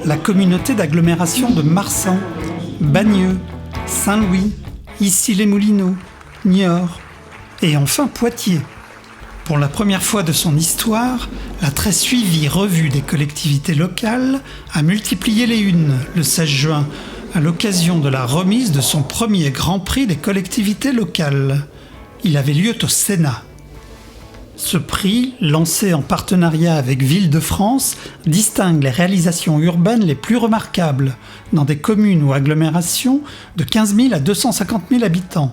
la communauté d'agglomération de Marsan, Bagneux, Saint-Louis, Issy-les-Moulineaux, Niort et enfin Poitiers. Pour la première fois de son histoire, la très suivie revue des collectivités locales a multiplié les unes le 16 juin à l'occasion de la remise de son premier Grand Prix des collectivités locales. Il avait lieu au Sénat. Ce prix, lancé en partenariat avec Ville-de-France, distingue les réalisations urbaines les plus remarquables dans des communes ou agglomérations de 15 000 à 250 000 habitants,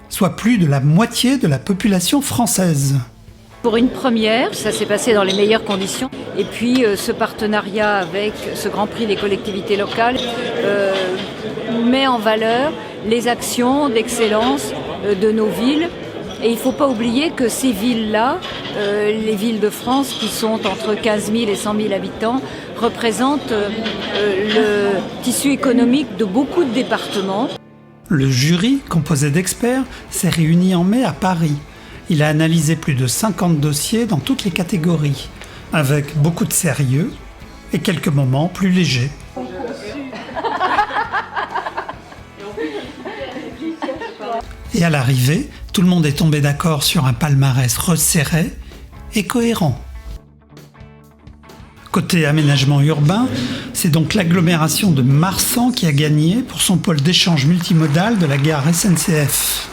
soit plus de la moitié de la population française. Pour une première, ça s'est passé dans les meilleures conditions. Et puis ce partenariat avec ce Grand Prix des collectivités locales met en valeur les actions d'excellence de nos villes. Et il ne faut pas oublier que ces villes-là, les villes de France qui sont entre 15 000 et 100 000 habitants, représentent le tissu économique de beaucoup de départements. Le jury, composé d'experts, s'est réuni en mai à Paris. Il a analysé plus de 50 dossiers dans toutes les catégories, avec beaucoup de sérieux et quelques moments plus légers. Et à l'arrivée, tout le monde est tombé d'accord sur un palmarès resserré et cohérent. Côté aménagement urbain, c'est donc l'agglomération de Marsan qui a gagné pour son pôle d'échange multimodal de la gare SNCF.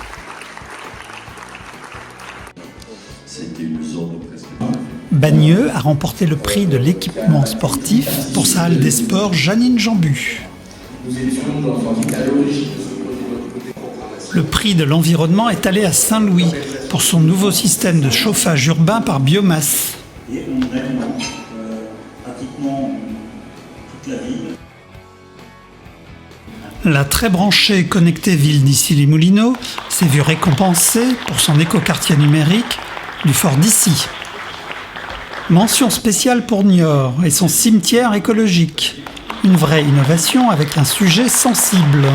Bagneux a remporté le prix de l'équipement sportif pour sa halle des sports Janine Jambu. Le prix de l'environnement est allé à Saint-Louis pour son nouveau système de chauffage urbain par biomasse. La très branchée connectée ville d'Issy-les-Moulineaux s'est vue récompensée pour son écoquartier numérique du fort d'Issy. Mention spéciale pour Niort et son cimetière écologique. Une vraie innovation avec un sujet sensible.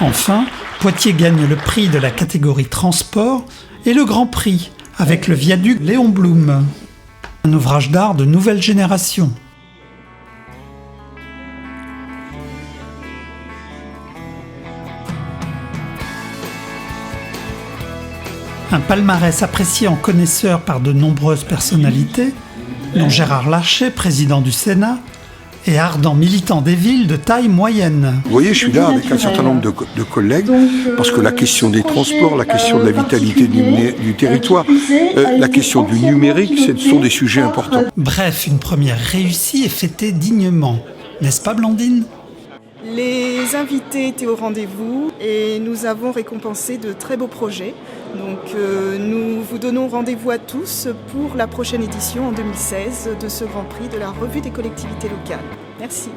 Enfin, Poitiers gagne le prix de la catégorie transport et le Grand Prix avec le viaduc Léon Blum. Un ouvrage d'art de nouvelle génération. Un palmarès apprécié en connaisseur par de nombreuses personnalités, dont Gérard Larcher, président du Sénat, et ardent militant des villes de taille moyenne. Vous voyez, je suis là avec un certain nombre de collègues, parce que la question des transports, la question de la vitalité du territoire, la question du numérique, ce sont des sujets importants. Bref, une première réussie et fêtée dignement. N'est-ce pas, Blandine ? Les invités étaient au rendez-vous et nous avons récompensé de très beaux projets. Donc nous vous donnons rendez-vous à tous pour la prochaine édition en 2016 de ce Grand Prix de la Revue des collectivités locales. Merci.